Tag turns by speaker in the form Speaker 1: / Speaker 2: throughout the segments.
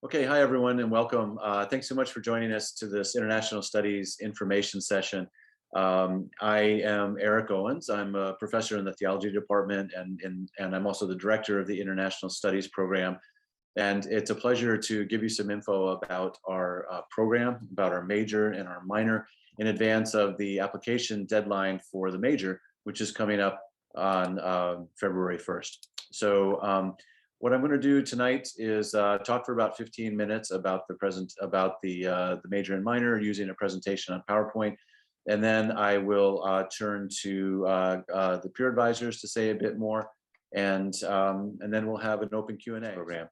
Speaker 1: Okay, hi everyone and welcome. Thanks so much for joining us to this International Studies information session. I am Eric Owens. I'm a professor in the theology department and I'm also the director of the International Studies program. And it's a pleasure to give you some info about our program, about our major and our minor in advance of the application deadline for the major, which is coming up on February 1st. What I'm going to do tonight is talk for about 15 minutes about the major and minor using a presentation on PowerPoint, and then I will turn to the peer advisors to say a bit more, and then we'll have an open Q&A program.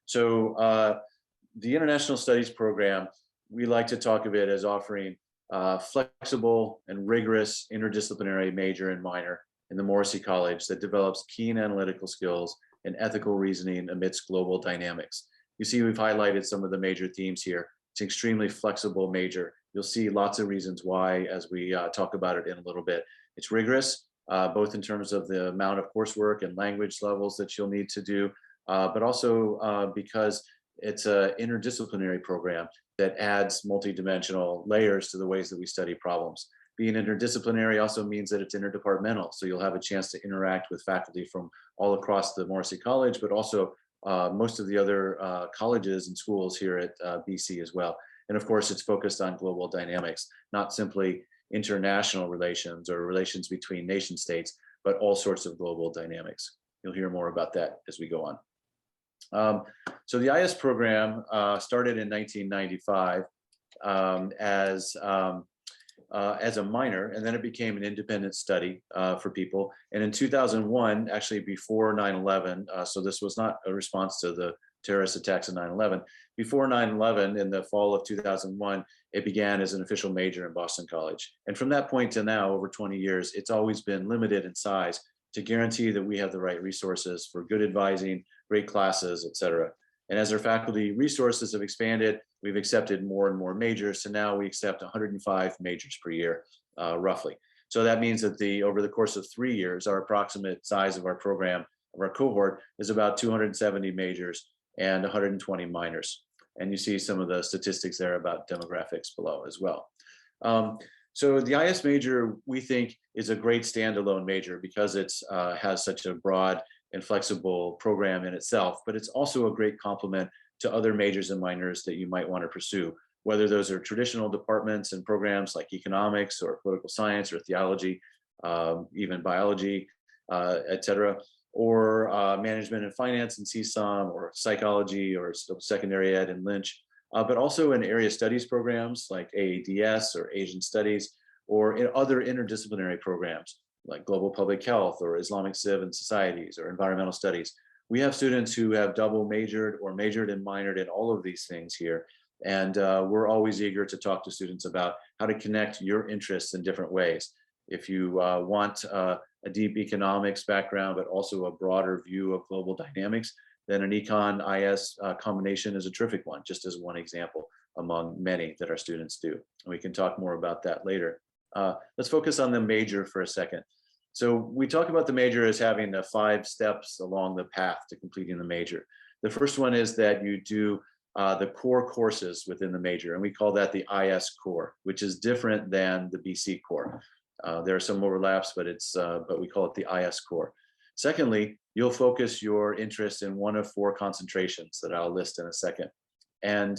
Speaker 1: So the International Studies program, we like to talk of it as offering flexible and rigorous interdisciplinary major and minor in the Morrissey College that develops keen analytical skills and ethical reasoning amidst global dynamics. You see, we've highlighted some of the major themes here. It's an extremely flexible major. You'll see lots of reasons why as we talk about it in a little bit. It's rigorous, both in terms of the amount of coursework and language levels that you'll need to do, but also because it's an interdisciplinary program that adds multidimensional layers to the ways that we study problems. Being interdisciplinary also means that it's interdepartmental, so you'll have a chance to interact with faculty from all across the Morrissey College, but also most of the other colleges and schools here at BC as well. And of course, it's focused on global dynamics, not simply international relations or relations between nation states, but all sorts of global dynamics. You'll hear more about that as we go on. So the IS program started in 1995 as a minor, and then it became an independent study for people. And in 2001, actually before 9/11, so this was not a response to the terrorist attacks of 9/11. Before 9/11, in the fall of 2001, it began as an official major in Boston College. And from that point to now, over 20 years, it's always been limited in size to guarantee that we have the right resources for good advising, great classes, et cetera. And as our faculty resources have expanded, we've accepted more and more majors. So now we accept 105 majors per year, roughly. So that means that over the course of 3 years, our approximate size of our program, of our cohort, is about 270 majors and 120 minors. And you see some of the statistics there about demographics below as well. So the IS major, we think, is a great standalone major because it has such a broad and flexible program in itself, but it's also a great complement to other majors and minors that you might want to pursue, whether those are traditional departments and programs like economics or political science or theology, even biology, et cetera, or management and finance and CSUM, or psychology or secondary ed and Lynch, but also in area studies programs like AADS or Asian studies, or in other interdisciplinary programs like global public health or Islamic civ and societies or environmental studies. We have students who have double majored or majored and minored in all of these things here. And we're always eager to talk to students about how to connect your interests in different ways. If you want a deep economics background, but also a broader view of global dynamics, then an Econ IS combination is a terrific one, just as one example among many that our students do. And we can talk more about that later. Let's focus on the major for a second. So we talk about the major as having the 5 steps along the path to completing the major. The first one is that you do the core courses within the major, and we call that the IS core, which is different than the BC core. There are some overlaps, but we call it the IS core. Secondly, you'll focus your interest in one of 4 concentrations that I'll list in a second. And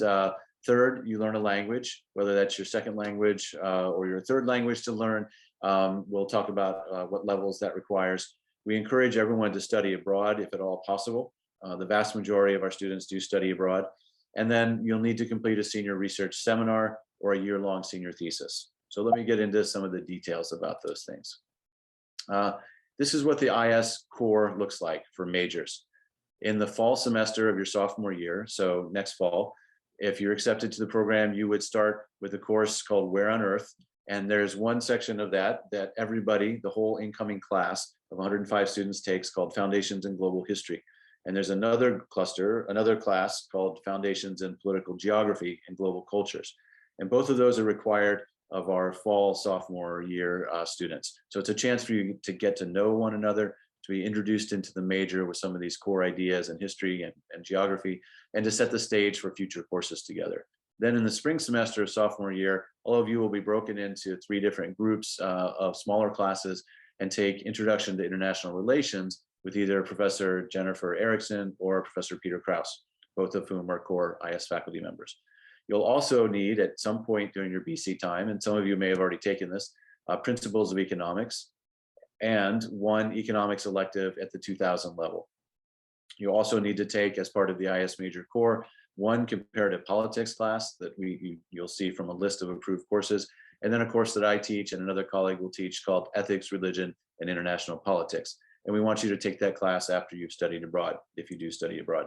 Speaker 1: third, you learn a language, whether that's your second language or your third language to learn. We'll talk about what levels that requires. We encourage everyone to study abroad if at all possible. The vast majority of our students do study abroad. And then you'll need to complete a senior research seminar or a year-long senior thesis. So let me get into some of the details about those things. This is what the IS core looks like for majors. In the fall semester of your sophomore year, so next fall, if you're accepted to the program, you would start with a course called Where on Earth. And there's one section of that everybody, the whole incoming class of 105 students takes, called Foundations in Global History. And there's another class called Foundations in Political Geography and Global Cultures. And both of those are required of our fall sophomore year students. So it's a chance for you to get to know one another, to be introduced into the major with some of these core ideas in history and geography, and to set the stage for future courses together. Then in the spring semester of sophomore year, all of you will be broken into 3 different groups of smaller classes and take Introduction to International Relations with either Professor Jennifer Erickson or Professor Peter Krause, both of whom are core IS faculty members. You'll also need at some point during your BC time, and some of you may have already taken this, Principles of Economics and 1 economics elective at the 2000 level. You also need to take, as part of the IS major core, 1 comparative politics class that you'll see from a list of approved courses, and then a course that I teach and another colleague will teach called Ethics, Religion, and International Politics. And we want you to take that class after you've studied abroad, if you do study abroad.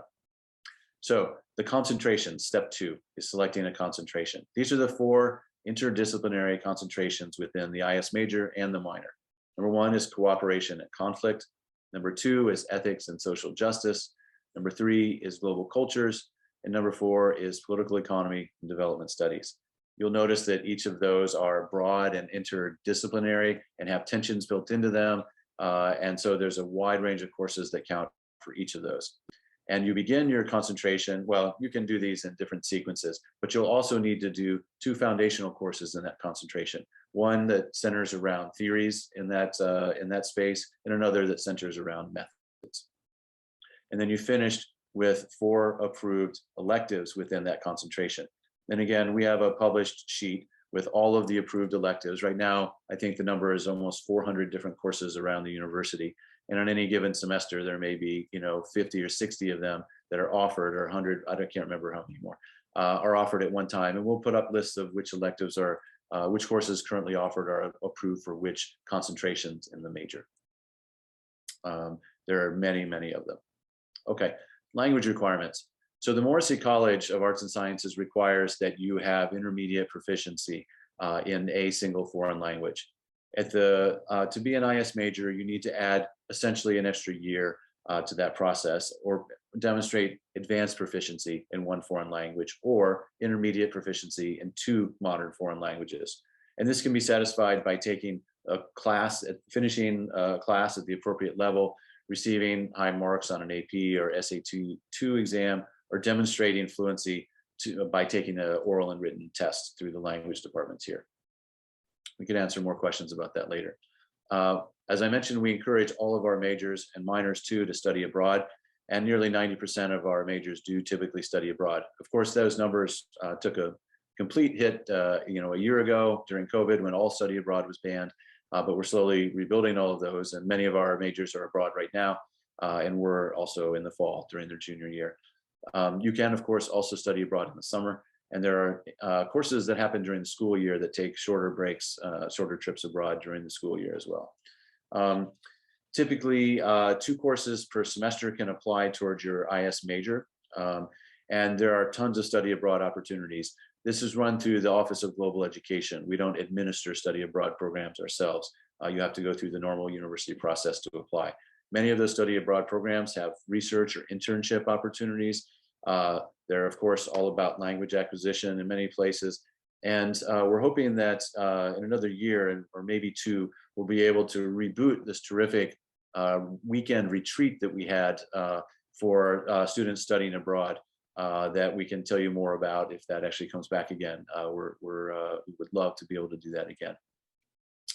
Speaker 1: So the concentration, step 2, is selecting a concentration. These are the 4 interdisciplinary concentrations within the IS major and the minor. Number 1 is cooperation and conflict. Number 2 is ethics and social justice. Number 3 is global cultures. And number 4 is political economy and development studies. You'll notice that each of those are broad and interdisciplinary and have tensions built into them. And so there's a wide range of courses that count for each of those. And you begin your concentration, well, you can do these in different sequences, but you'll also need to do 2 foundational courses in that concentration. One that centers around theories in that space, and another that centers around methods. And then you finished with 4 approved electives within that concentration. And again, we have a published sheet with all of the approved electives. Right now, I think the number is almost 400 different courses around the university. And on any given semester, there may be 50 or 60 of them that are offered, or 100, I can't remember how many more, are offered at one time. And we'll put up lists of which electives are, which courses currently offered are approved for which concentrations in the major. There are many, many of them. Okay, language requirements. So the Morrissey College of Arts and Sciences requires that you have intermediate proficiency in a single foreign language. To be an IS major, you need to add essentially an extra year to that process, or demonstrate advanced proficiency in 1 foreign language, or intermediate proficiency in 2 modern foreign languages. And this can be satisfied by taking a class, finishing a class at the appropriate level, receiving high marks on an AP or SAT-2 exam, or demonstrating fluency by taking an oral and written test through the language departments here. We can answer more questions about that later. As I mentioned, we encourage all of our majors and minors too to study abroad, and nearly 90% of our majors do typically study abroad. Of course, those numbers took a complete hit a year ago during COVID, when all study abroad was banned, but we're slowly rebuilding all of those, and many of our majors are abroad right now, and we're also in the fall during their junior year. You can, of course, also study abroad in the summer, and there are courses that happen during the school year that take shorter breaks, shorter trips abroad during the school year as well. Typically, 2 courses per semester can apply towards your IS major, and there are tons of study abroad opportunities. This is run through the Office of Global Education. We don't administer study abroad programs ourselves. You have to go through the normal university process to apply. Many of those study abroad programs have research or internship opportunities. They're, of course, all about language acquisition in many places. And we're hoping that in another year, or maybe 2, we'll be able to reboot this terrific weekend retreat that we had for students studying abroad, that we can tell you more about if that actually comes back again. We would love to be able to do that again.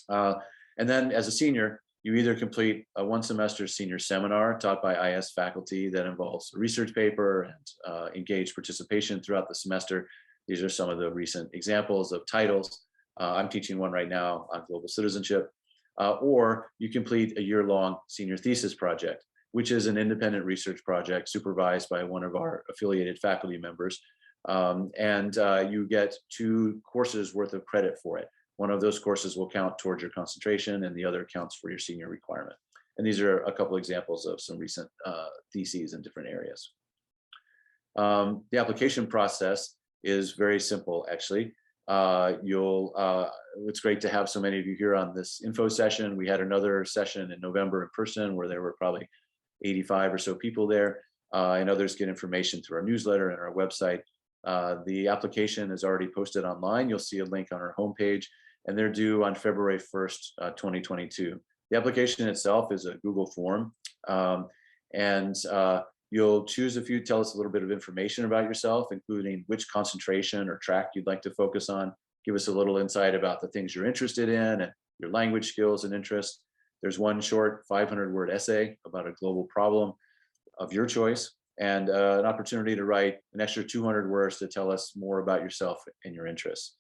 Speaker 1: And then as a senior, you either complete a 1 semester senior seminar taught by IS faculty that involves a research paper and engaged participation throughout the semester. These are some of the recent examples of titles. I'm teaching one right now on global citizenship. Or you complete a year-long senior thesis project, which is an independent research project supervised by one of our affiliated faculty members. You get 2 courses worth of credit for it. One of those courses will count towards your concentration, and the other counts for your senior requirement. And these are a couple examples of some recent theses in different areas. The application process is very simple, actually. It's great to have so many of you here on this info session. We had another session in November in person where there were probably 85 or so people there, and others get information through our newsletter and our website. The application is already posted online. You'll see a link on our homepage, and they're due on February 1st, 2022. The application itself is a Google form, and you'll choose a few, tell us a little bit of information about yourself, including which concentration or track you'd like to focus on. Give us a little insight about the things you're interested in and your language skills and interests. There's one short 500-word essay about a global problem of your choice, and an opportunity to write an extra 200 words to tell us more about yourself and your interests.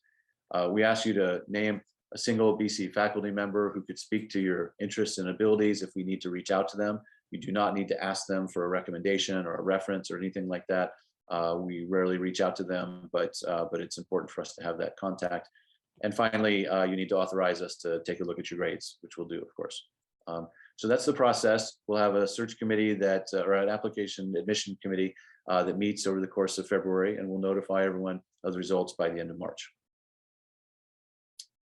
Speaker 1: We ask you to name a single BC faculty member who could speak to your interests and abilities if we need to reach out to them. You do not need to ask them for a recommendation or a reference or anything like that. We rarely reach out to them, but it's important for us to have that contact. And finally, you need to authorize us to take a look at your grades, which we'll do, of course. So that's the process. We'll have a search committee that, or an application admission committee that meets over the course of February, and we'll notify everyone of the results by the end of March.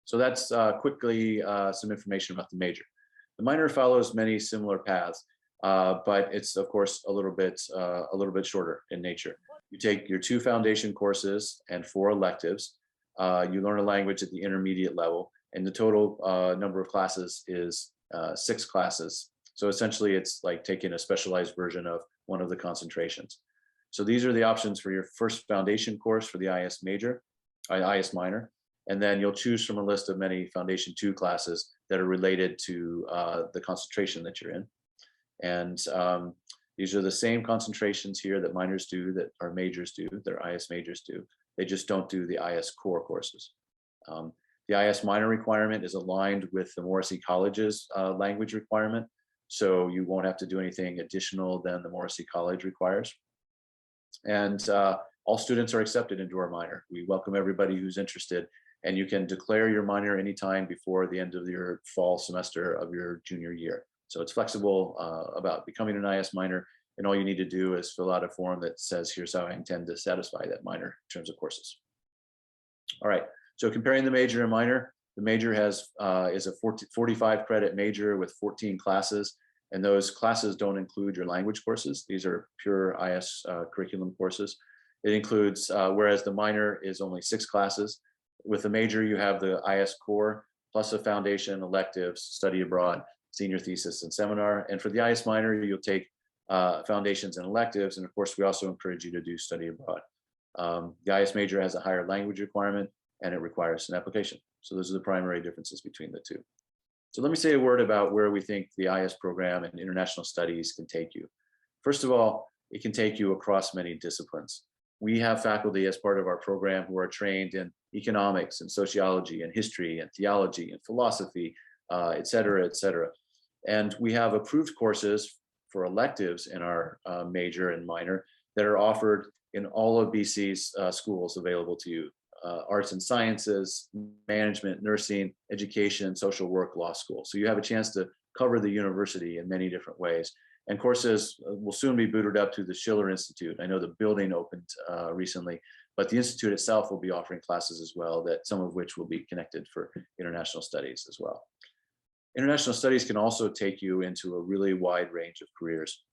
Speaker 1: So that's quickly some information about the major. The minor follows many similar paths, but it's of course a little bit shorter in nature. You take your 2 foundation courses and 4 electives. You learn a language at the intermediate level, and the total number of classes is 6 classes. So essentially, it's like taking a specialized version of one of the concentrations. So these are the options for your first foundation course for the IS major, IS minor. And then you'll choose from a list of many Foundation 2 classes that are related to the concentration that you're in. And these are the same concentrations here that minors do, that our majors do, that our IS majors do. They just don't do the IS core courses. The IS minor requirement is aligned with the Morrissey College's language requirement. So you won't have to do anything additional than the Morrissey College requires. And all students are accepted into our minor. We welcome everybody who's interested. And you can declare your minor anytime before the end of your fall semester of your junior year. So it's flexible about becoming an IS minor, and all you need to do is fill out a form that says, here's how I intend to satisfy that minor in terms of courses. All right, so comparing the major and minor, the major is a 45 credit major with 14 classes, and those classes don't include your language courses. These are pure IS curriculum courses. It includes, whereas the minor is only 6 classes. With the major, you have the IS core, plus a foundation, electives, study abroad, senior thesis, and seminar. And for the IS minor, you'll take foundations and electives. And of course, we also encourage you to do study abroad. The IS major has a higher language requirement, and it requires an application. So those are the primary differences between the two. So let me say a word about where we think the IS program and international studies can take you. First of all, it can take you across many disciplines. We have faculty as part of our program who are trained in economics and sociology and history and theology and philosophy, et cetera, et cetera. And we have approved courses for electives in our major and minor that are offered in all of BC's schools available to you. Arts and sciences, management, nursing, education, social work, law school. So you have a chance to cover the university in many different ways. And courses will soon be booted up to the Schiller Institute. I know the building opened recently, but the Institute itself will be offering classes as well, that some of which will be connected for international studies as well. International studies can also take you into a really wide range of careers.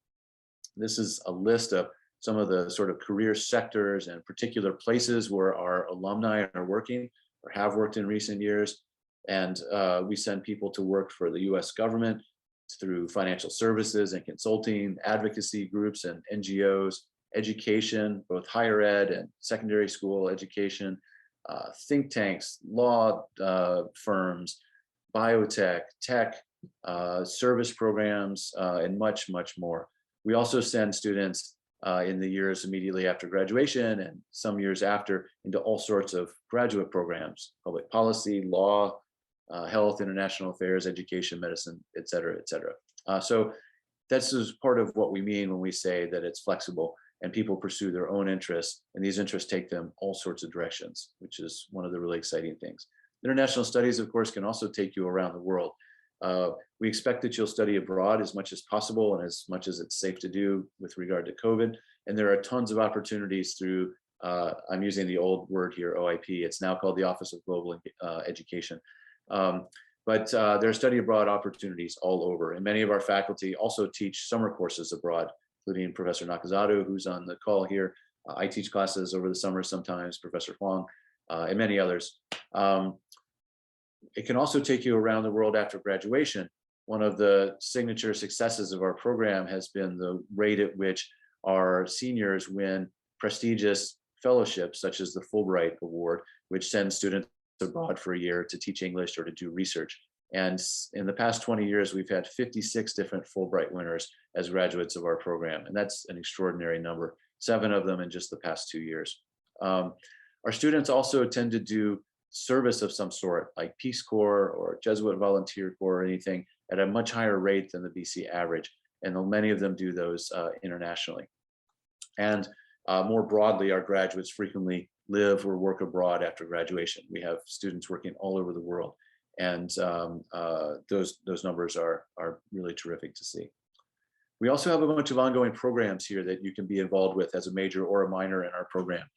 Speaker 1: This is a list of some of the sort of career sectors and particular places where our alumni are working or have worked in recent years. And we send people to work for the US government through financial services and consulting, advocacy groups and NGOs, education, both higher ed and secondary school education, think tanks, law firms, biotech, tech, service programs, and much, much more. We also send students in the years immediately after graduation and some years after into all sorts of graduate programs, public policy, law, health, international affairs, education, medicine, et cetera, et cetera. So this is part of what we mean when we say that it's flexible and people pursue their own interests, and these interests take them all sorts of directions, which is one of the really exciting things. International studies, of course, can also take you around the world. We expect that you'll study abroad as much as possible and as much as it's safe to do with regard to COVID. And there are tons of opportunities through, I'm using the old word here, OIP. It's now called the Office of Global Education. But there are study abroad opportunities all over. And many of our faculty also teach summer courses abroad, including Professor Nakazato, who's on the call here. I teach classes over the summer sometimes, Professor Huang, and many others. It can also take you around the world after graduation, one of the signature successes of our program has been the rate at which our seniors win prestigious fellowships, such as the Fulbright Award, which sends students abroad for a year to teach English or to do research. And in the past 20 years, we've had 56 different Fulbright winners as graduates of our program. And that's an extraordinary number, 7 of them in just the past 2 years. Our students also tend to do service of some sort, like Peace Corps or Jesuit Volunteer Corps or anything, at a much higher rate than the BC average. And many of them do those internationally. And more broadly, our graduates frequently live or work abroad after graduation. We have students working all over the world. And those numbers are really terrific to see. We also have a bunch of ongoing programs here that you can be involved with as a major or a minor in our program.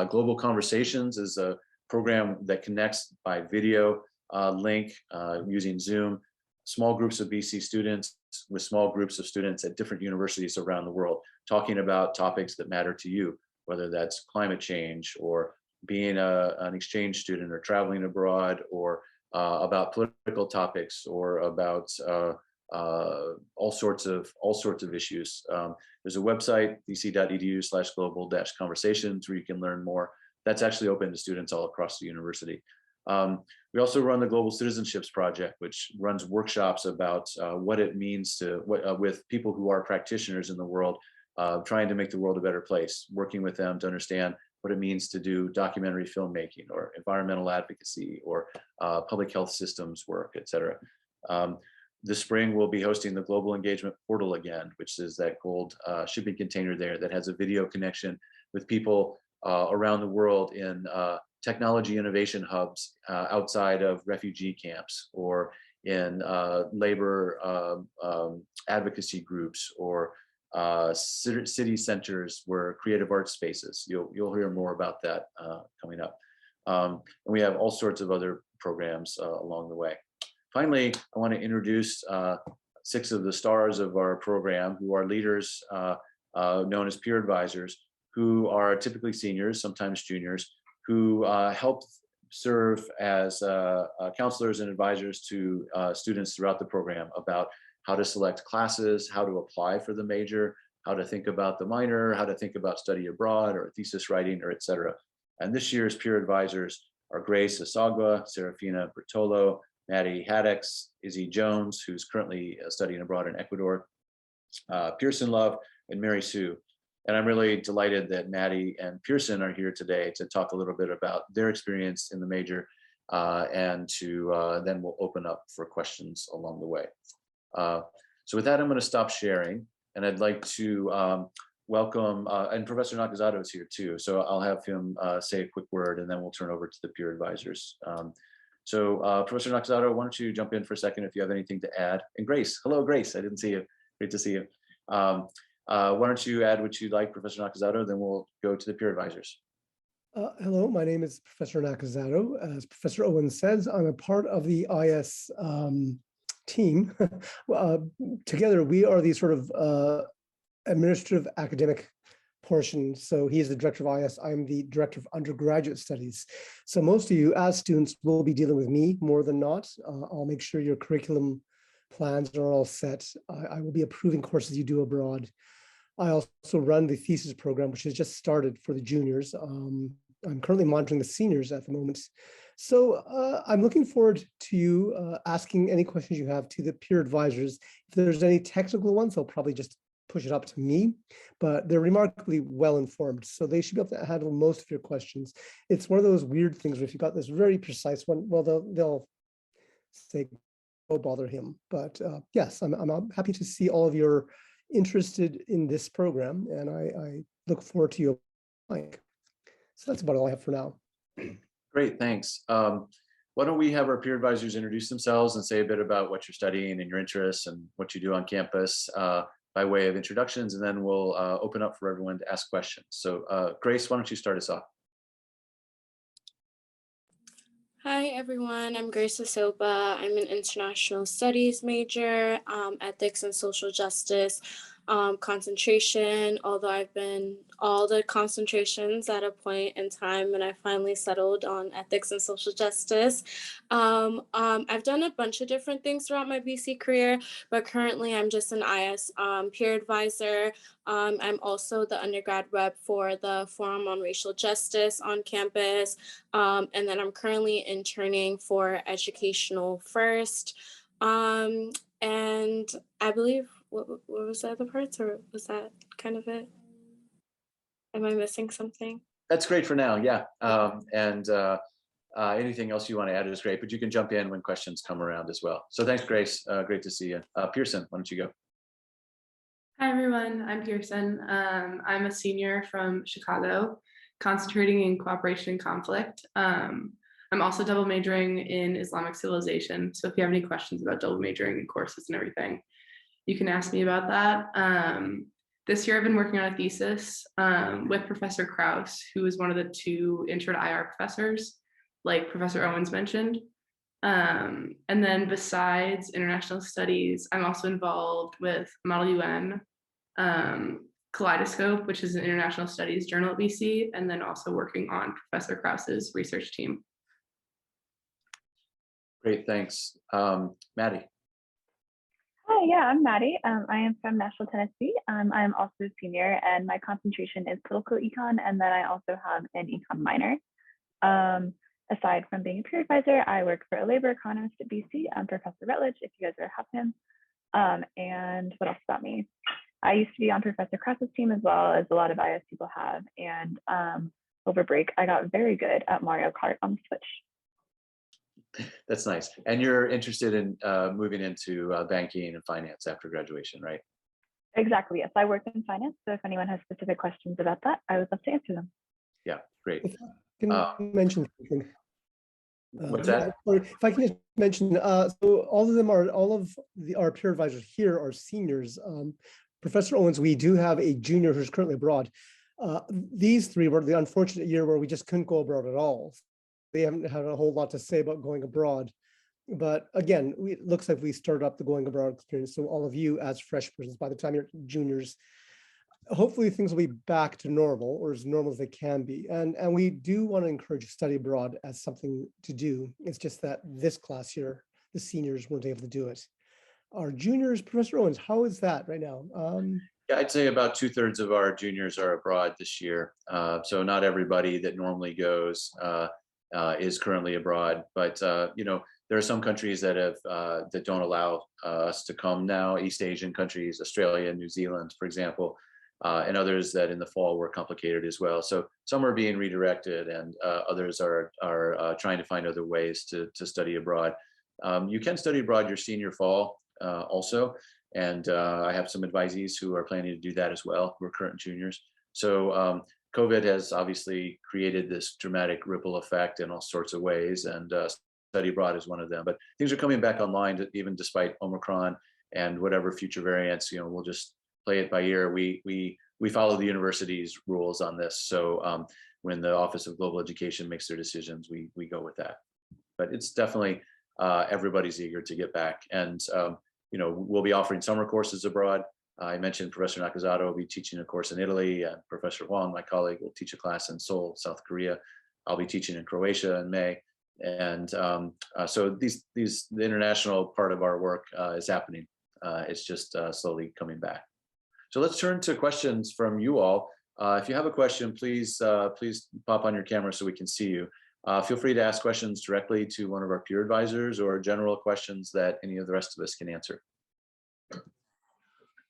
Speaker 1: Global Conversations is a program that connects by video link using Zoom, small groups of BC students with small groups of students at different universities around the world, talking about topics that matter to you, whether that's climate change or being an exchange student or traveling abroad, or about political topics, or about all sorts of issues. There's a website, bc.edu/global-conversations, where you can learn more. That's actually open to students all across the university. We also run the Global Citizenships Project, which runs workshops about what it means to, with people who are practitioners in the world, trying to make the world a better place, working with them to understand what it means to do documentary filmmaking or environmental advocacy or public health systems work, et cetera. This spring, we'll be hosting the Global Engagement Portal again, which is that gold shipping container there that has a video connection with people around the world in technology innovation hubs outside of refugee camps, or in labor advocacy groups, or city centers where creative art spaces. You'll hear more about that coming up. And we have all sorts of other programs along the way. Finally, I want to introduce 6 of the stars of our program, who are leaders known as peer advisors, who are typically seniors, sometimes juniors, who help serve as counselors and advisors to students throughout the program about how to select classes, how to apply for the major, how to think about the minor, how to think about study abroad or thesis writing, or et cetera. And this year's peer advisors are Grace Asagua, Serafina Bertolo, Maddie Haddix, Izzy Jones, who's currently studying abroad in Ecuador, Pearson Love, and Mary Sue. And I'm really delighted that Maddie and Pearson are here today to talk a little bit about their experience in the major, and to then we'll open up for questions along the way. So with that, I'm going to stop sharing, and I'd like to welcome, and Professor Nakazato is here too, so I'll have him say a quick word, and then we'll turn over to the peer advisors. So Professor Nakazato, why don't you jump in for a second if you have anything to add? And Grace, hello Grace, I didn't see you, great to see you. Why don't you add what you'd like, Professor Nakazato, then we'll go to the peer advisors.
Speaker 2: Hello, my name is Professor Nakazato. As Professor Owen says, I'm a part of the IS team. Together, we are the sort of administrative academic portion. So he is the director of IS, I'm the director of undergraduate studies. So most of you as students will be dealing with me more than not. I'll make sure your curriculum plans are all set. I will be approving courses you do abroad. I also run the thesis program, which has just started for the juniors. I'm currently monitoring the seniors at the moment. So I'm looking forward to you asking any questions you have to the peer advisors. If there's any technical ones, I'll probably just push it up to me, but they're remarkably well informed. So they should be able to handle most of your questions. It's one of those weird things where if you got this very precise one, well, they'll say, don't bother him. But yes, I'm happy to see all of your interested in this program, and I look forward to you applying. So that's about all I have for now.
Speaker 1: Great, thanks. Why don't we have our peer advisors introduce themselves and say a bit about what you're studying and your interests and what you do on campus by way of introductions, and then we'll open up for everyone to ask questions. So Grace, why don't you start us off?
Speaker 3: Hi everyone, I'm Grace Asopa. I'm an international studies major, ethics and social justice. concentration, although I've been all the concentrations at a point in time and I finally settled on ethics and social justice. I've done a bunch of different things throughout my BC career, but currently I'm just an IS peer advisor. I'm also the undergrad rep for the Forum on Racial Justice on campus. And then I'm currently interning for Educational First. And I believe, what was the other parts, or was that kind of it? Am I missing something?
Speaker 1: That's great for now, yeah. Anything else you want to add is great, but you can jump in when questions come around as well. So thanks, Grace. Great to see you. Pearson, why don't you go?
Speaker 4: Hi, everyone. I'm Pearson. I'm a senior from Chicago, concentrating in cooperation and conflict. I'm also double majoring in Islamic civilization. So if you have any questions about double majoring in courses and everything, you can ask me about that. This year I've been working on a thesis with Professor Krause, who is one of the two intro to IR professors, like Professor Owens mentioned. And then besides international studies, I'm also involved with Model UN, Kaleidoscope, which is an international studies journal at BC, and then also working on Professor Krause's research team.
Speaker 1: Great, thanks. Maddie.
Speaker 5: Hi, yeah, I'm Maddie. I am from Nashville, Tennessee. I'm also a senior, and my concentration is political econ, and then I also have an econ minor. Aside from being a peer advisor, I work for a labor economist at BC. I'm Professor Rutledge, if you guys ever have him. And what else about me? I used to be on Professor Krause's team as well, as a lot of IS people have. And over break, I got very good at Mario Kart on the Switch.
Speaker 1: That's nice. And you're interested in moving into banking and finance after graduation, right?
Speaker 5: Exactly, yes. I work in finance, so if anyone has specific questions about that, I would love to answer them.
Speaker 1: Yeah, great.
Speaker 2: If I can mention something.
Speaker 1: What's that?
Speaker 2: Or if I can just mention, so all of our peer advisors here are seniors. Professor Owens, we do have a junior who's currently abroad. These three were the unfortunate year where we just couldn't go abroad at all. They haven't had a whole lot to say about going abroad. But again, it looks like we started up the going abroad experience. So all of you as freshmen, by the time you're juniors, hopefully things will be back to normal, or as normal as they can be. And we do want to encourage study abroad as something to do. It's just that this class here, the seniors weren't able to do it. Our juniors, Professor Owens, how is that right now?
Speaker 1: Yeah, I'd say about 2/3 of our juniors are abroad this year. So not everybody that normally goes is currently abroad, but you know, there are some countries that have that don't allow us to come now. East Asian countries, Australia, New Zealand, for example, and others that in the fall were complicated as well. So some are being redirected, and others are trying to find other ways to study abroad. You can study abroad your senior fall also, and I have some advisees who are planning to do that as well, who are current juniors. So COVID has obviously created this dramatic ripple effect in all sorts of ways, and study abroad is one of them. But things are coming back online, even despite Omicron and whatever future variants. You know, we'll just play it by ear. We follow the university's rules on this. So when the Office of Global Education makes their decisions, we go with that. But it's definitely everybody's eager to get back, and you know, we'll be offering summer courses abroad. I mentioned Professor Nakazato will be teaching a course in Italy, and Professor Huang, my colleague, will teach a class in Seoul, South Korea. I'll be teaching in Croatia in May. And so the international part of our work is happening. It's just slowly coming back. So let's turn to questions from you all. If you have a question, please pop on your camera so we can see you. Feel free to ask questions directly to one of our peer advisors, or general questions that any of the rest of us can answer.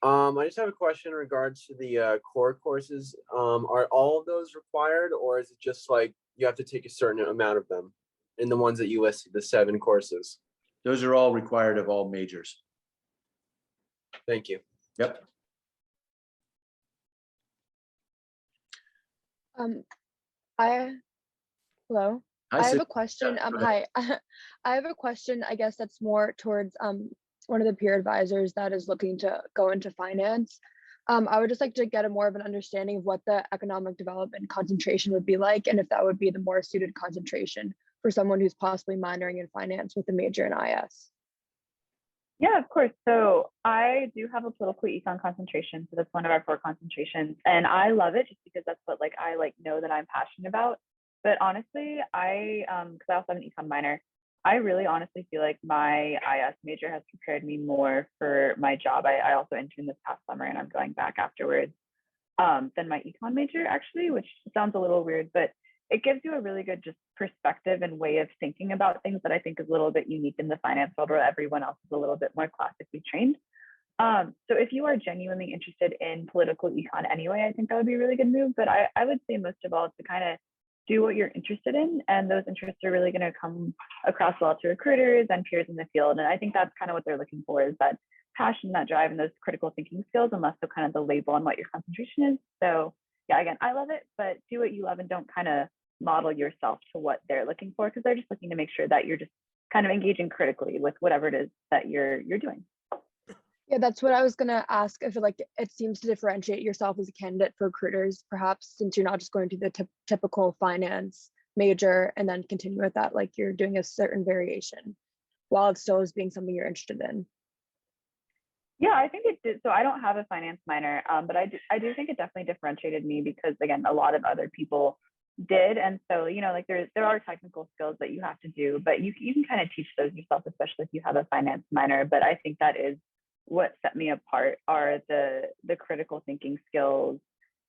Speaker 6: I just have a question in regards to the core courses. Are all of those required, or is it just like you have to take a certain amount of them in the ones that you listed, the 7 courses?
Speaker 1: Those are all required of all majors.
Speaker 6: Thank you.
Speaker 1: Yep.
Speaker 7: Hello.
Speaker 1: Hi,
Speaker 7: I have
Speaker 1: Sid.
Speaker 7: a question.
Speaker 1: Yeah, go ahead.
Speaker 7: Hi. I have a question, I guess that's more towards one of the peer advisors that is looking to go into finance. I would just like to get a more of an understanding of what the economic development concentration would be like, and if that would be the more suited concentration for someone who's possibly minoring in finance with a major in IS.
Speaker 5: Yeah, of course. So I do have a political econ concentration. So that's one of our 4 concentrations. And I love it just because that's what like I like know that I'm passionate about. But honestly, because I also have an econ minor, I really honestly feel like my IS major has prepared me more for my job. I also interned this past summer and I'm going back afterwards, than my econ major actually, which sounds a little weird, but it gives you a really good just perspective and way of thinking about things that I think is a little bit unique in the finance world where everyone else is a little bit more classically trained. So if you are genuinely interested in political econ anyway, I think that would be a really good move. But I would say most of all to kind of do what you're interested in. And those interests are really going to come across well to recruiters and peers in the field. And I think that's kind of what they're looking for, is that passion, that drive, and those critical thinking skills, and less so kind of the label on what your concentration is. So yeah, again, I love it, but do what you love and don't kind of model yourself to what they're looking for, because they're just looking to make sure that you're just kind of engaging critically with whatever it is that you're doing.
Speaker 7: Yeah, that's what I was gonna ask. If like it seems to differentiate yourself as a candidate for recruiters, perhaps, since you're not just going to the typical finance major and then continue with that, like you're doing a certain variation while it still is being something you're interested in.
Speaker 5: Yeah, I think it did. So I don't have a finance minor, but I do think it definitely differentiated me because again, a lot of other people did. And so, like there are technical skills that you have to do, but you can kind of teach those yourself, especially if you have a finance minor. But I think that is what set me apart, are the critical thinking skills,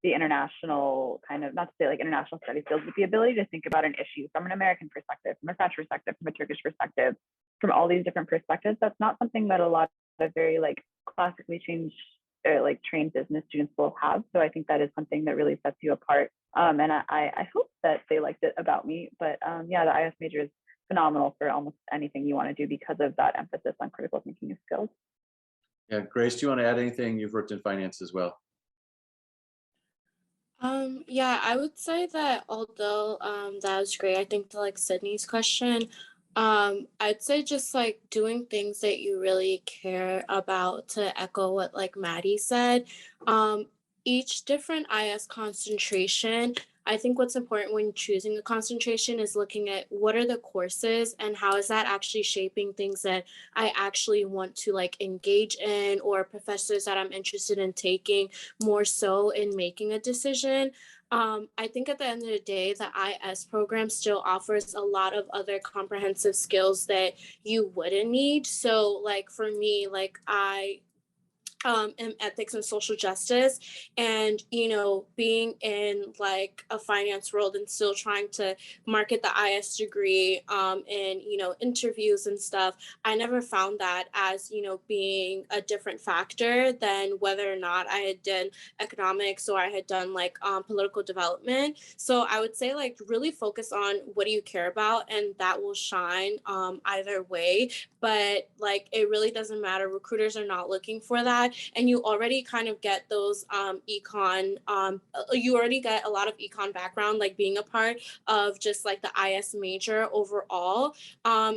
Speaker 5: the international kind of, not to say like international study skills, but the ability to think about an issue from an American perspective, from a French perspective, from a Turkish perspective, from all these different perspectives. That's not something that a lot of very like classically trained business students will have. So I think that is something that really sets you apart. And I hope that they liked it about me. But yeah, the IS major is phenomenal for almost anything you want to do because of that emphasis on critical thinking skills.
Speaker 1: Yeah, Grace, do you want to add anything? You've worked in finance as well.
Speaker 3: Yeah, I would say that although that was great, I think to like Sydney's question, I'd say just like doing things that you really care about, to echo what like Maddie said. Um, each different IS concentration, I think what's important when choosing a concentration is looking at what are the courses and how is that actually shaping things that I actually want to like engage in, or professors that I'm interested in taking, more so in making a decision. I think at the end of the day, the IS program still offers a lot of other comprehensive skills that you wouldn't need. So, like for me, like I in ethics and social justice, and being in like a finance world and still trying to market the IS degree in interviews and stuff, I never found that as being a different factor than whether or not I had done economics or I had done like political development. So I would say like really focus on what do you care about, and that will shine either way. But like it really doesn't matter, recruiters are not looking for that, and you already kind of get those you already get a lot of econ background, like being a part of just like the IS major overall.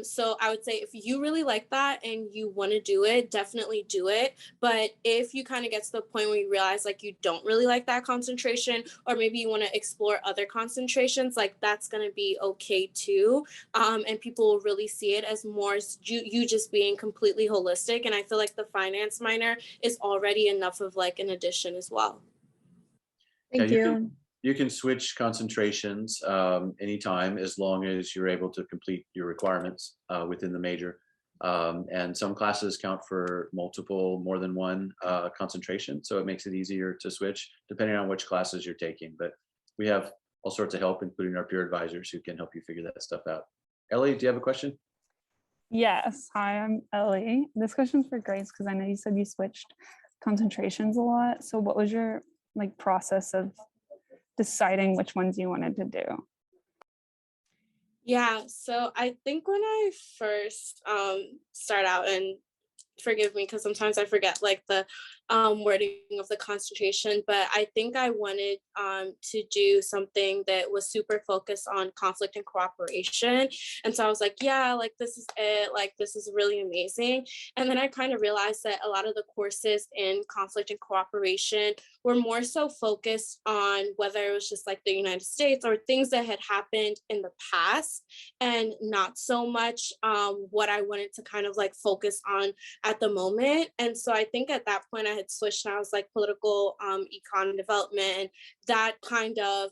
Speaker 3: So I would say if you really like that and you want to do it, definitely do it. But if you kind of get to the point where you realize like you don't really like that concentration, or maybe you want to explore other concentrations, like that's going to be okay too. And people will really see it as more you just being completely holistic. And I feel like the finance minor is already enough of like an addition as well.
Speaker 7: Thank
Speaker 1: Yeah,
Speaker 7: you.
Speaker 1: you can switch concentrations anytime, as long as you're able to complete your requirements within the major. And some classes count for more than one concentration, so it makes it easier to switch depending on which classes you're taking. But we have all sorts of help, including our peer advisors, who can help you figure that stuff out. Ellie, do you have a question?
Speaker 8: Yes. Hi, I'm Ellie. This question's for Grace because I know you said you switched concentrations a lot. So what was your like process of deciding which ones you wanted to do?
Speaker 3: Yeah, so I think when I first start out, and forgive me because sometimes I forget like the wording of the concentration, but I think I wanted to do something that was super focused on conflict and cooperation. And so I was like, yeah, like this is it. Like this is really amazing. And then I kind of realized that a lot of the courses in conflict and cooperation were more so focused on whether it was just like the United States or things that had happened in the past, and not so much what I wanted to kind of like focus on at the moment. And so I think at that point I had switched and I was like political econ development. And that kind of,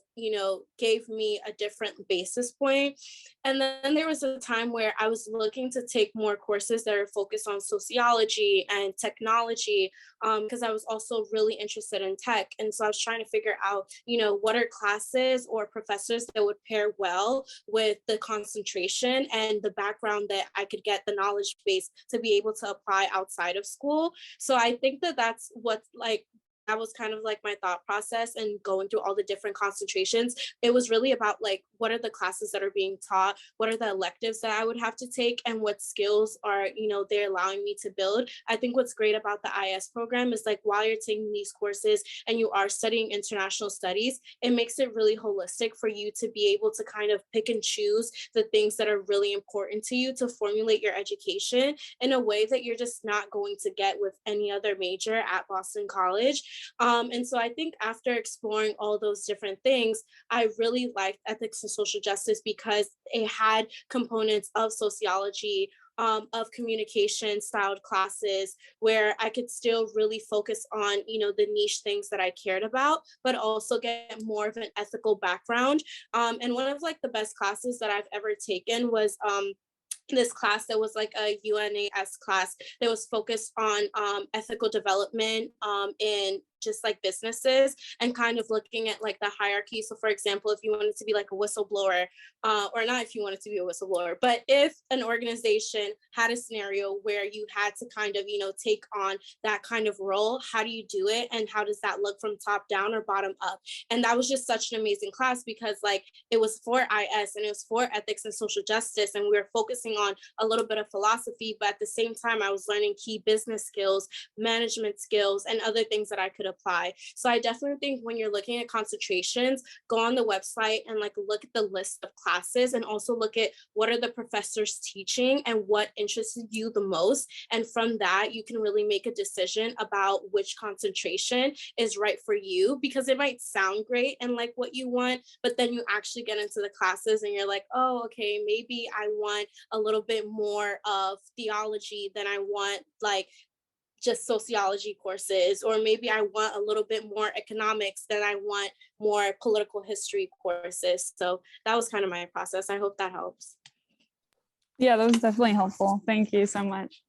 Speaker 3: gave me a different basis point. And then there was a time where I was looking to take more courses that are focused on sociology and technology, because I was also really interested in tech. And so I was trying to figure out, what are classes or professors that would pair well with the concentration and the background that I could get the knowledge base to be able to apply outside of school. So I think that that's what like that was kind of like my thought process and going through all the different concentrations. It was really about like, what are the classes that are being taught? What are the electives that I would have to take? And what skills are, they're allowing me to build? I think what's great about the IS program is like, while you're taking these courses and you are studying international studies, it makes it really holistic for you to be able to kind of pick and choose the things that are really important to you to formulate your education in a way that you're just not going to get with any other major at Boston College. And so I think after exploring all those different things, I really liked ethics and social justice because it had components of sociology, of communication styled classes where I could still really focus on, the niche things that I cared about, but also get more of an ethical background. And one of like the best classes that I've ever taken was this class that was like a UNAS class that was focused on ethical development in just like businesses and kind of looking at like the hierarchy. So for example, if you wanted to be like a whistleblower, or not if you wanted to be a whistleblower, but if an organization had a scenario where you had to kind of, take on that kind of role, how do you do it? And how does that look from top down or bottom up? And that was just such an amazing class because like it was for IS and it was for ethics and social justice. And we were focusing on a little bit of philosophy, but at the same time, I was learning key business skills, management skills, and other things that I could apply. So I definitely think when you're looking at concentrations, go on the website and like look at the list of classes and also look at what are the professors teaching and what interested you the most. And from that, you can really make a decision about which concentration is right for you, because it might sound great and like what you want, but then you actually get into the classes and you're like, oh, okay, maybe I want a little bit more of theology than I want like just sociology courses, or maybe I want a little bit more economics than I want more political history courses. So that was kind of my process. I hope that helps.
Speaker 8: Yeah, that was definitely helpful. Thank you so much.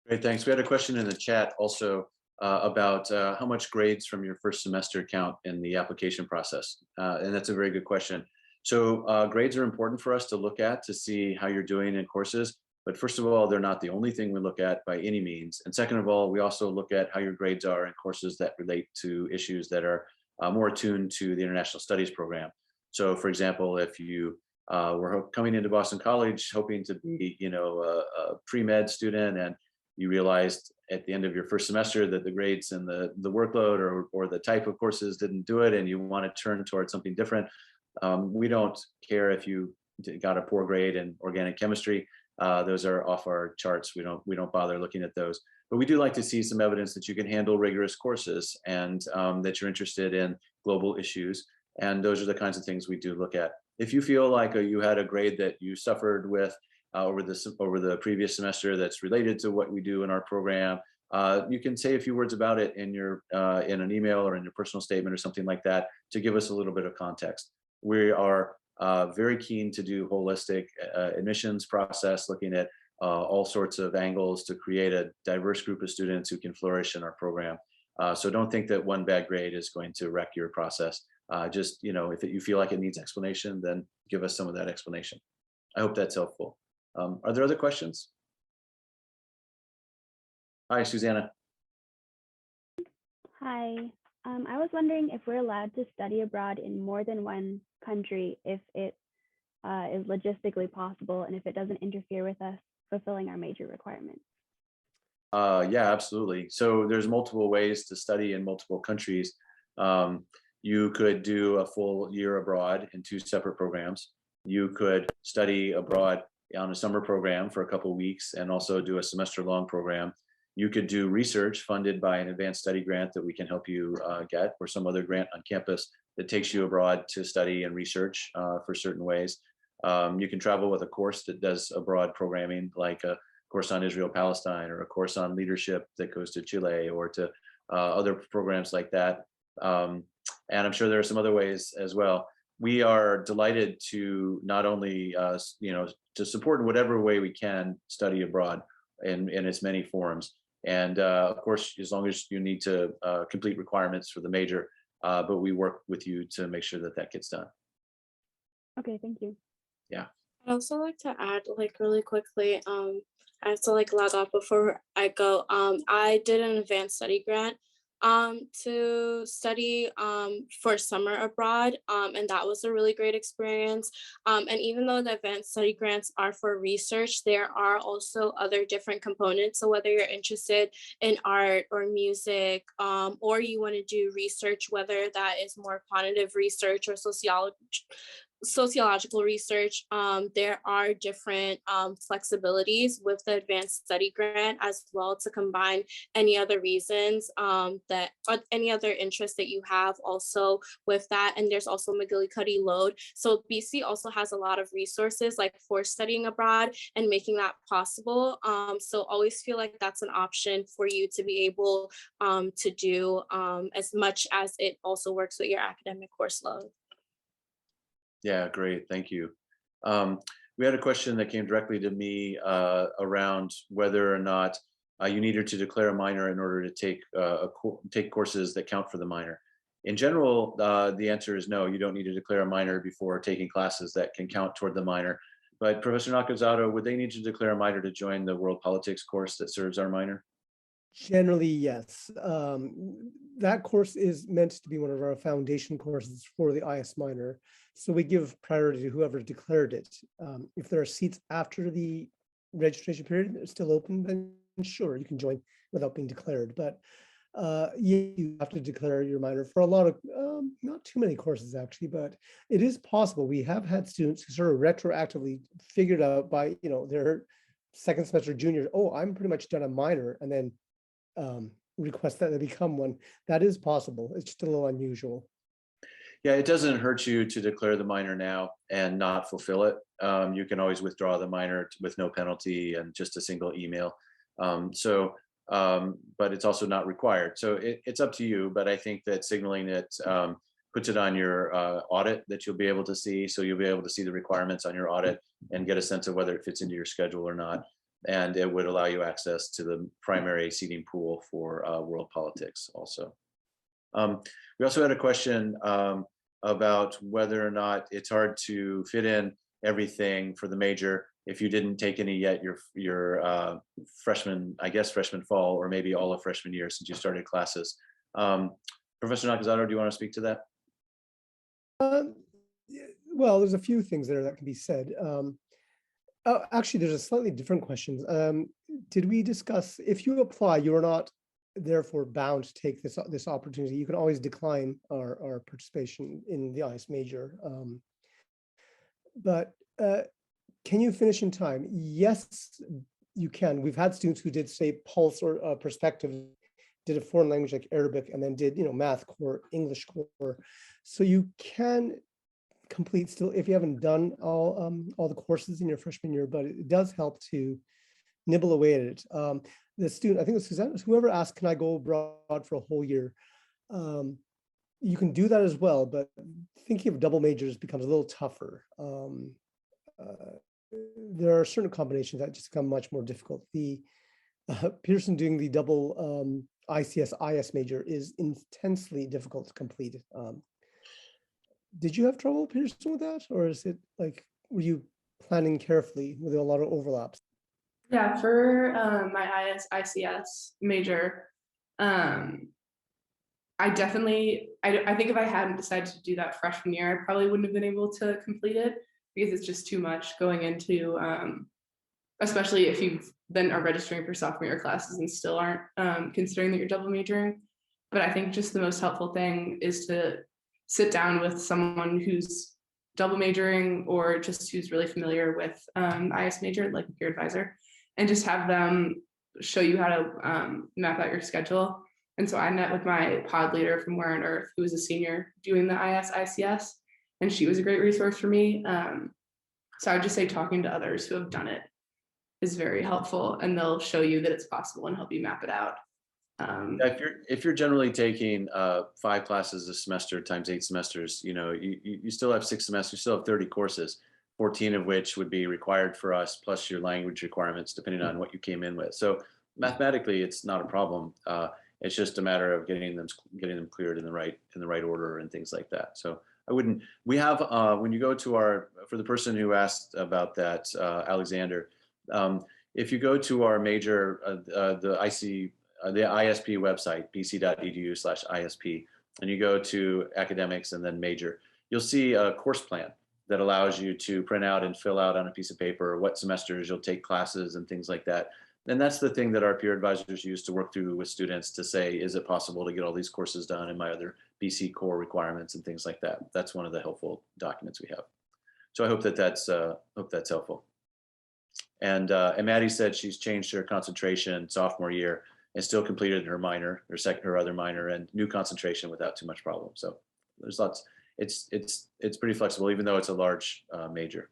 Speaker 1: Great, thanks. We had a question in the chat also about how much grades from your first semester count in the application process. And that's a very good question. So grades are important for us to look at to see how you're doing in courses. But first of all, they're not the only thing we look at by any means. And second of all, we also look at how your grades are in courses that relate to issues that are more attuned to the international studies program. So for example, if you were coming into Boston College hoping to be, a pre-med student, and you realized at the end of your first semester that the grades and the workload or the type of courses didn't do it, and you want to turn towards something different, we don't care if you got a poor grade in organic chemistry. Those are off our charts. We don't bother looking at those. But we do like to see some evidence that you can handle rigorous courses and that you're interested in global issues. And those are the kinds of things we do look at. If you feel like you had a grade that you suffered with over the previous semester that's related to what we do in our program, you can say a few words about it in in an email or in your personal statement or something like that to give us a little bit of context. We are very keen to do holistic admissions process, looking at all sorts of angles to create a diverse group of students who can flourish in our program. So don't think that one bad grade is going to wreck your process. Just, if you feel like it needs explanation, then give us some of that explanation. I hope that's helpful. Are there other questions? Hi, Susanna.
Speaker 9: Hi, I was wondering if we're allowed to study abroad in more than one country if it is logistically possible and if it doesn't interfere with us fulfilling our major requirements.
Speaker 1: Yeah, absolutely. So there's multiple ways to study in multiple countries. You could do a full year abroad in 2 separate programs. You could study abroad on a summer program for a couple of weeks and also do a semester-long program. You could do research funded by an advanced study grant that we can help you get, or some other grant on campus that takes you abroad to study and research for certain ways. You can travel with a course that does abroad programming, like a course on Israel Palestine, or a course on leadership that goes to Chile, or to other programs like that. And I'm sure there are some other ways as well. We are delighted to not only to support in whatever way we can study abroad in its many forms. And of course, as long as you need to complete requirements for the major, but we work with you to make sure that that gets done.
Speaker 9: Okay, thank you.
Speaker 1: Yeah.
Speaker 3: I'd also like to add, like, really quickly, I have to like log off before I go. I did an advanced study grant to study for summer abroad, and that was a really great experience. And even though the advanced study grants are for research, there are also other different components. So whether you're interested in art or music, or you want to do research, whether that is more quantitative research or sociological research, there are different flexibilities with the advanced study grant as well, to combine any other reasons that or any other interest that you have also with that. And there's also McGillicuddy Load. So BC also has a lot of resources like for studying abroad and making that possible. So always feel like that's an option for you to be able to do, as much as it also works with your academic course load.
Speaker 1: Yeah, great. Thank you. We had a question that came directly to me around whether or not you needed to declare a minor in order to take courses that count for the minor. In general, the answer is no, you don't need to declare a minor before taking classes that can count toward the minor. But Professor Nakazato, would they need to declare a minor to join the world politics course that serves our minor?
Speaker 2: Generally, yes. That course is meant to be one of our foundation courses for the IS minor. So we give priority to whoever declared it. If there are seats after the registration period that are still open, then sure, you can join without being declared. But you have to declare your minor for a lot of, not too many courses actually, but it is possible. We have had students who sort of retroactively figured out by, their second semester junior, oh, I'm pretty much done a minor, and then request that they become one. That is possible. It's just a little unusual.
Speaker 1: Yeah, it doesn't hurt you to declare the minor now and not fulfill it. You can always withdraw the minor with no penalty and just a single email. But it's also not required. So it's up to you, but I think that signaling it puts it on your audit that you'll be able to see. So you'll be able to see the requirements on your audit and get a sense of whether it fits into your schedule or not. And it would allow you access to the primary seating pool for world politics also. We also had a question about whether or not it's hard to fit in everything for the major if you didn't take any yet your freshman fall, or maybe all of freshman year since you started classes. Professor Nakazato, do you want to speak to that?
Speaker 2: Well, there's a few things there that can be said. Actually, there's a slightly different question. Did we discuss, if you apply, you are not therefore bound to take this opportunity. You can always decline our participation in the IS major. But can you finish in time? Yes, you can. We've had students who did, say, Pulse or Perspective, did a foreign language like Arabic, and then did math core, English core. So you can complete still if you haven't done all the courses in your freshman year, but it does help to nibble away at it. The student, I think it was Suzanne, whoever asked, can I go abroad for a whole year? You can do that as well, but thinking of double majors becomes a little tougher. There are certain combinations that just become much more difficult. The Pearson doing the double ICS-IS major is intensely difficult to complete. Did you have trouble, Pearson, with that? Or is it like, were you planning carefully with a lot of overlaps?
Speaker 4: Yeah, for my ICS major, I think if I hadn't decided to do that freshman year, I probably wouldn't have been able to complete it because it's just too much going into, especially if you've then are registering for sophomore year classes and still aren't considering that you're double majoring. But I think just the most helpful thing is to sit down with someone who's double majoring or just who's really familiar with IS major, like a peer advisor, and just have them show you how to map out your schedule. And so I met with my pod leader from Where on Earth, who was a senior doing the IS ICS, and she was a great resource for me. So I would just say talking to others who have done it is very helpful, and they'll show you that it's possible and help you map it out.
Speaker 1: If you're generally taking 5 classes a semester times 8 semesters, you still have 6 semesters, you still have 30 courses, 14 of which would be required for us, plus your language requirements, depending on what you came in with. So mathematically, it's not a problem. It's just a matter of getting them cleared in the right order and things like that. So I wouldn't. We have when you go to for the person who asked about that, Alexander, if you go to our major the ISP website, bc.edu/ISP, and you go to academics and then major, you'll see a course plan that allows you to print out and fill out on a piece of paper what semesters you'll take classes and things like that. And that's the thing that our peer advisors use to work through with students to say, is it possible to get all these courses done in my other BC core requirements and things like that. That's one of the helpful documents we have. So I hope that that's helpful. And Maddie said she's changed her concentration sophomore year and still completed her minor, her other minor, and new concentration without too much problem. So there's lots. It's pretty flexible, even though it's a large major.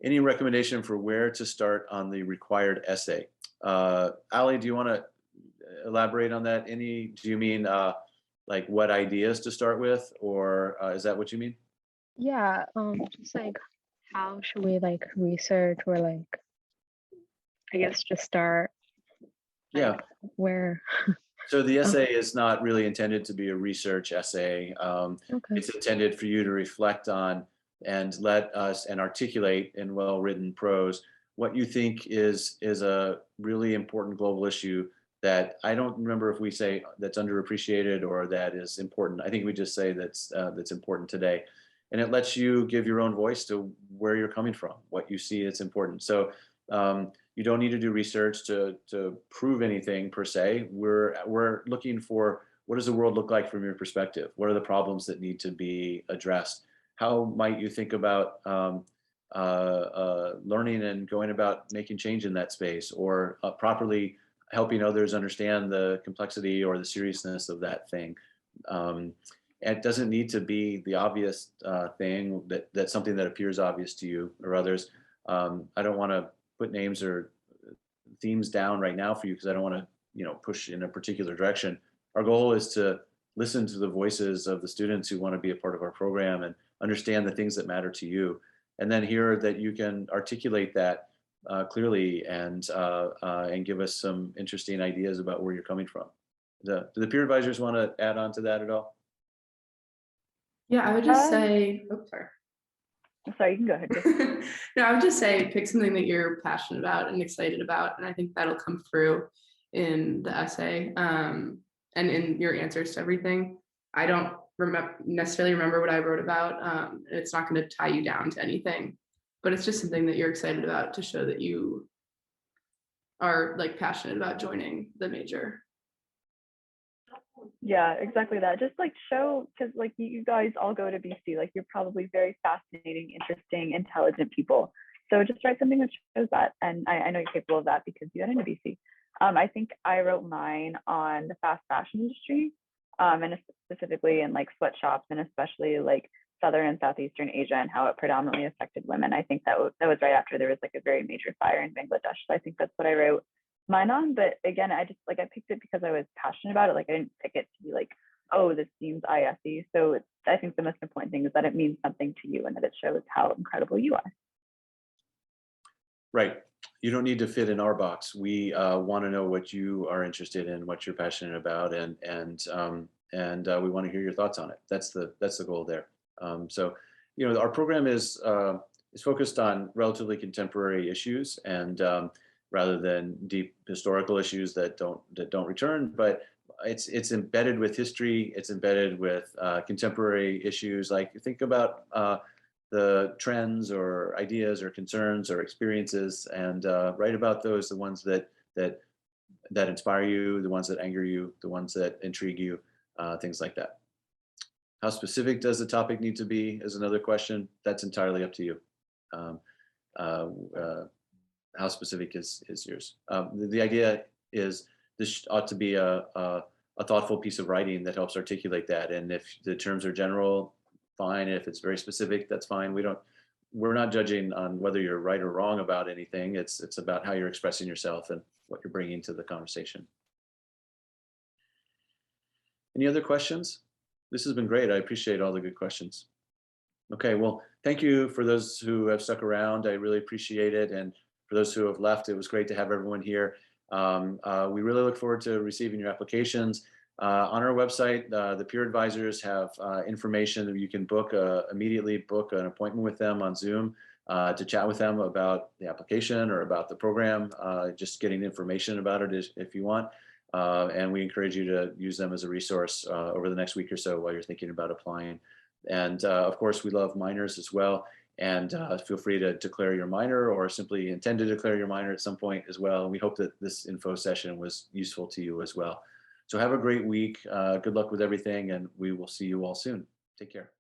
Speaker 1: Any recommendation for where to start on the required essay? Ali, do you want to elaborate on that? Do you mean like what ideas to start with, or is that what you mean?
Speaker 7: Yeah, just like how should we like research, or like I guess just start.
Speaker 1: Yeah.
Speaker 7: Where?
Speaker 1: So the essay is not really intended to be a research essay.
Speaker 7: Okay.
Speaker 1: It's intended for you to reflect on and let us and articulate in well-written prose what you think is a really important global issue that I don't remember if we say that's underappreciated or that is important. I think we just say that's important today. And it lets you give your own voice to where you're coming from, what you see it's important. So you don't need to do research to prove anything per se. We're looking for, what does the world look like from your perspective? What are the problems that need to be addressed? How might you think about learning and going about making change in that space, or properly helping others understand the complexity or the seriousness of that thing? It doesn't need to be the obvious thing that's something that appears obvious to you or others. I don't want to put names or themes down right now for you because I don't want to, push in a particular direction. Our goal is to listen to the voices of the students who want to be a part of our program and understand the things that matter to you, and then hear that you can articulate that clearly and give us some interesting ideas about where you're coming from. Do the peer advisors want to add on to that at all?
Speaker 4: Yeah, I would just say, oh, sorry.
Speaker 5: Sorry, you can go ahead.
Speaker 4: No, I would just say pick something that you're passionate about and excited about, and I think that'll come through in the essay and in your answers to everything. I don't necessarily remember what I wrote about. It's not going to tie you down to anything, but it's just something that you're excited about to show that you are like passionate about joining the major.
Speaker 5: Yeah, exactly that. Just like show, because like you guys all go to BC, like you're probably very fascinating, interesting, intelligent people. So just write something that shows that. And I know you're capable of that because you got into BC. I think I wrote mine on the fast fashion industry, and specifically in like sweatshops, and especially like Southern and Southeastern Asia and how it predominantly affected women. I think that was right after there was like a very major fire in Bangladesh. So I think that's what I wrote mine on. But again, I picked it because I was passionate about it. Like I didn't pick it to be like, oh, this seems ISE. So I think the most important thing is that it means something to you and that it shows how incredible you are.
Speaker 1: Right. You don't need to fit in our box. We want to know what you are interested in, what you're passionate about, and we want to hear your thoughts on it. That's the goal there. So, our program is focused on relatively contemporary issues, and rather than deep historical issues that don't return, but it's embedded with history. It's embedded with contemporary issues. Like think about the trends or ideas or concerns or experiences, and write about those, the ones that inspire you, the ones that anger you, the ones that intrigue you, things like that. How specific does the topic need to be is another question. That's entirely up to you. Um, how specific is yours? The idea is this ought to be a thoughtful piece of writing that helps articulate that. And if the terms are general, fine. If it's very specific, that's fine. We're not judging on whether you're right or wrong about anything. It's about how you're expressing yourself and what you're bringing to the conversation. Any other questions? This has been great. I appreciate all the good questions. Okay, well, thank you for those who have stuck around. I really appreciate it. And for those who have left, it was great to have everyone here. We really look forward to receiving your applications. On our website, the peer advisors have information that you can immediately book an appointment with them on Zoom to chat with them about the application or about the program, just getting information about it if you want. And we encourage you to use them as a resource over the next week or so while you're thinking about applying. And of course, we love minors as well. And feel free to declare your minor or simply intend to declare your minor at some point as well. And we hope that this info session was useful to you as well. So have a great week. Good luck with everything, and we will see you all soon. Take care.